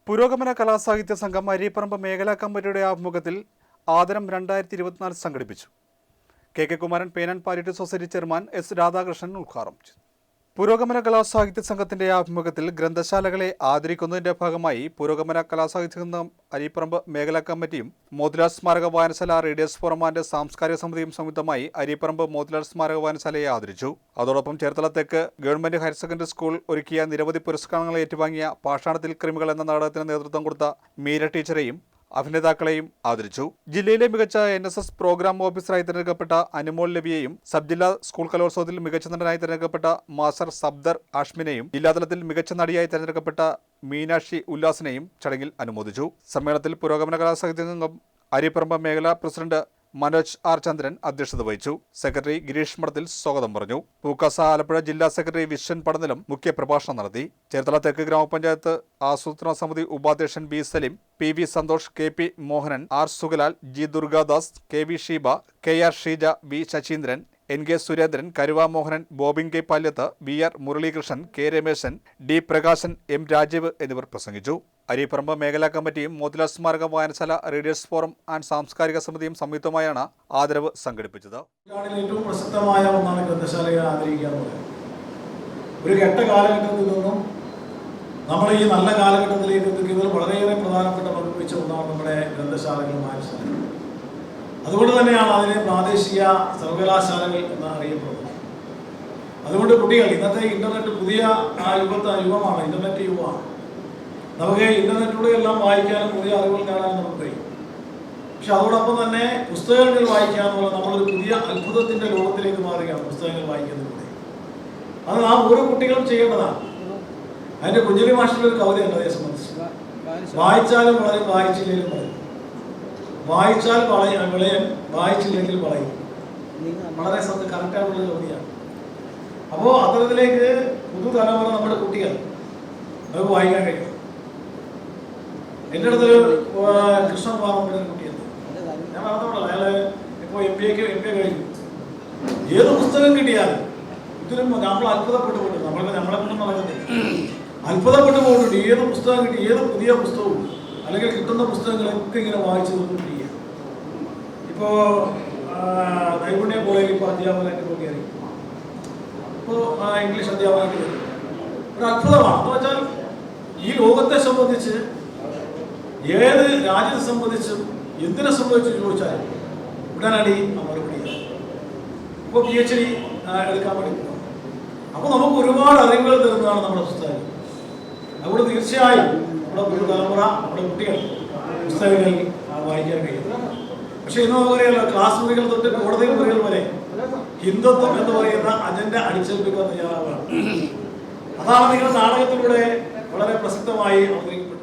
പുരോഗമന കലാസാഹിത്യ സംഘം അരീപ്പറമ്പ് മേഖലാ കമ്മിറ്റിയുടെ ആഭിമുഖ്യത്തിൽ ആദരം 2024 സംഘടിപ്പിച്ചു. K Kumaran Penan palliative society chairman S Radhakrishnan ഉദ്ഘാടനം ചെയ്തു. പുരോഗമന കലാസാഹിത്യ സംഘത്തിന്റെ ആഭിമുഖ്യത്തിൽ ഗ്രന്ഥശാലകളെ ആദരിക്കുന്നതിന്റെ ഭാഗമായി പുരോഗമന കലാസാഹിത്യ സംഘം അരീപ്പറമ്പ് മേഖലാ കമ്മിറ്റിയും മോത്തിലാൽ സ്മാരക വായനശാല റീഡേഴ്സ് ഫോറം ആൻഡ് സാംസ്കാരിക സമിതിയും സംയുക്തമായി അരീപ്പറമ്പ് മോത്തിലാൽ സ്മാരക വായനശാലയെ ആദരിച്ചു. അതോടൊപ്പം ചേർത്തല തെക്ക് ഗവൺമെന്റ് ഹയർ സെക്കൻഡറി സ്കൂൾ ഒരുക്കിയ നിരവധി പുരസ്കാരങ്ങൾ ഏറ്റുവാങ്ങിയ പാഷാണത്തിൽ കൃമികൾ എന്ന നാടകത്തിന് നേതൃത്വം കൊടുത്ത മീര ടീച്ചറെയും അഭിനേതാക്കളെയും ആദരിച്ചു. ജില്ലയിലെ മികച്ച NSS പ്രോഗ്രാം ഓഫീസറായി തിരഞ്ഞെടുക്കപ്പെട്ട അനുമോൾ ലവിയെയും സബ് ജില്ലാ സ്കൂൾ കലോത്സവത്തിൽ മികച്ച നടനായി തിരഞ്ഞെടുക്കപ്പെട്ട മാസ്റ്റർ സബ്ദർ ആഷ്മിനെയും ജില്ലാതലത്തിൽ മികച്ച നടിയായി തിരഞ്ഞെടുക്കപ്പെട്ട മീനാക്ഷി ഉല്ലാസിനെയും ചടങ്ങിൽ അനുമോദിച്ചു. സമ്മേളനത്തിൽ പുരോഗമന കലാസാഹിത്യ സംഘം അരീപ്പറമ്പ് മേഖലാ പ്രസിഡന്റ് മനോജ് ആർ ചന്ദ്രൻ അധ്യക്ഷത വഹിച്ചു. സെക്രട്ടറി ഗിരീഷ് മഠത്തിൽ സ്വാഗതം പറഞ്ഞു. പൂക്കാസ ആലപ്പുഴ ജില്ലാ സെക്രട്ടറി വിശ്വൻ പടനിലം മുഖ്യ പ്രഭാഷണം നടത്തി. ചേർത്തല തെക്ക് ഗ്രാമപഞ്ചായത്ത് ആസൂത്രണ സമിതി ഉപാധ്യക്ഷൻ B Salim, PV Santhosh, KP Mohanan, R Sugalal, G Durgadas, KV Sheeba, KR Sheeja, V Saseendran, NK Surendran, Karuva Mohanan, Bobin K Palyath, VR Muraleekrishnan, K Rameshan, D Prakashan, M Rajeev എന്നിവർ പ്രസംഗിച്ചു. അരീപ്പറമ്പ് മേഖലാ കമ്മിറ്റിയും മോത്തിലാൽ സ്മാരക വായനശാല റീഡേഴ്സ് ഫോറം ആൻഡ് സാംസ്കാരിക സമിതിയും സംയുക്തമായാണ് ആദരവ് സംഘടിപ്പിച്ചത്. ഏറ്റവും പ്രശസ്തമായ ഒന്നാണ് ഗ്രന്ഥശാലയെ ആദരിക്കുക എന്ന് പറയുന്നത്. ഒരു കെട്ട കാലഘട്ടത്തിൽ നിന്നും നമ്മൾ ഈ നല്ല കാലഘട്ടത്തിലേക്ക് എത്തിക്കുന്നതിൽ വളരെയേറെ പ്രധാനപ്പെട്ട പങ്ക് വഹിച്ച ഒന്നാണ് നമ്മുടെ ഗ്രന്ഥശാലകളും വായനശാലകളും. അതുകൊണ്ട് തന്നെയാണ് അതിനെ പ്രാദേശിക സർവകലാശാലകൾ എന്ന് അറിയപ്പെടുന്നത്. അതുകൊണ്ട് കുട്ടികൾ ഇന്നത്തെ ഇന്റർനെറ്റ് പുതിയ യുഗമാണ്, ഇന്റർനെറ്റ് യുഗമാണ്. നമുക്ക് ഇന്റർനെറ്റിലൂടെ എല്ലാം വായിക്കാനും പുതിയ അറിവുകൾ നേടാനും നമുക്ക് കഴിയും. പക്ഷെ അതോടൊപ്പം തന്നെ പുസ്തകങ്ങൾ വായിക്കാന്നുള്ള നമ്മളൊരു പുതിയ അത്ഭുതത്തിന്റെ ലോകത്തിലേക്ക് മാറുകയാണ് പുസ്തകങ്ങൾ വായിക്കുന്നതിലൂടെ. അത് നാം ഓരോ കുട്ടികളും ചെയ്യേണ്ടതാണ്. അതിന്റെ കുഞ്ഞലി മാഷിന്റെ ഒരു കവിതയുണ്ട് അതേ സംബന്ധിച്ച്. വായിച്ചാലും വളയും, വായിച്ചില്ലെങ്കിലും വളയും. വായിച്ചാൽ വിളയൻ, വായിച്ചില്ലെങ്കിൽ വളയും. വളരെ കറക്റ്റായിട്ടുള്ള കവിതയാണ്. അപ്പോൾ അത്തരത്തിലേക്ക് പുതുതലമുറ നമ്മുടെ കുട്ടികൾ നമുക്ക് വായിക്കാൻ കഴിയും. എൻ്റെ അടുത്തൊരു കൃഷ്ണകുമാർ ഒരു കുട്ടിയുണ്ട്. ഞാൻ പറഞ്ഞോളാം, അയാള് ഇപ്പോൾ MBA കഴിഞ്ഞു. ഏത് പുസ്തകം കിട്ടിയാലും ഇതിലും നമ്മൾ അത്ഭുതപ്പെട്ടു പോയിട്ടുണ്ട്. നമ്മളെ കൊണ്ടൊന്നും നടക്കുന്നില്ല, അത്ഭുതപ്പെട്ടു പോയിട്ടുണ്ട്. ഏത് പുസ്തകം കിട്ടി, ഏത് പുതിയ പുസ്തകവും അല്ലെങ്കിൽ കിട്ടുന്ന പുസ്തകങ്ങളൊക്കെ ഇങ്ങനെ വായിച്ചു കൊണ്ടിരിക്കുക. ഇപ്പോൾ നൈപുണ്യ കോളേജിൽ ഇപ്പോൾ അധ്യാപകനായിട്ട് നോക്കിയാൽ ഇപ്പോൾ ഇംഗ്ലീഷ് അധ്യാപകനായിട്ട് വരും. ഒരു അത്ഭുതമാണ്. എന്ന് വെച്ചാൽ ഈ ലോകത്തെ സംബന്ധിച്ച്, ഏത് രാജ്യത്തെ സംബന്ധിച്ചും എന്തിനെ സംബന്ധിച്ച് ചോദിച്ചാലും ഉടനടി മറുപടി. ഇപ്പോൾ PhD എടുക്കാൻ വേണ്ടി പോകും. അപ്പോൾ നമുക്ക് ഒരുപാട് അറിവുകൾ തരുന്നതാണ് നമ്മുടെ പുസ്തകം. അതുകൊണ്ട് തീർച്ചയായും നമ്മുടെ പുതുതലമുറ, നമ്മുടെ കുട്ടികൾ പുസ്തകങ്ങൾ വായിക്കാൻ കഴിയും. പക്ഷെ ഇന്ന് നമുക്കറിയാലോ, ക്ലാസ് മുറികൾ തൊട്ട് കോടതി മുറികൾ വരെ ഹിന്ദുത്വം എന്ന് പറയുന്ന അജണ്ട അടിച്ചേൽപ്പിക്കാൻ തയ്യാറാവുകയാണ്. അതാണ് നിങ്ങൾ നാടകത്തിലൂടെ വളരെ പ്രസക്തമായി അവതരിക്കപ്പെട്ടത്.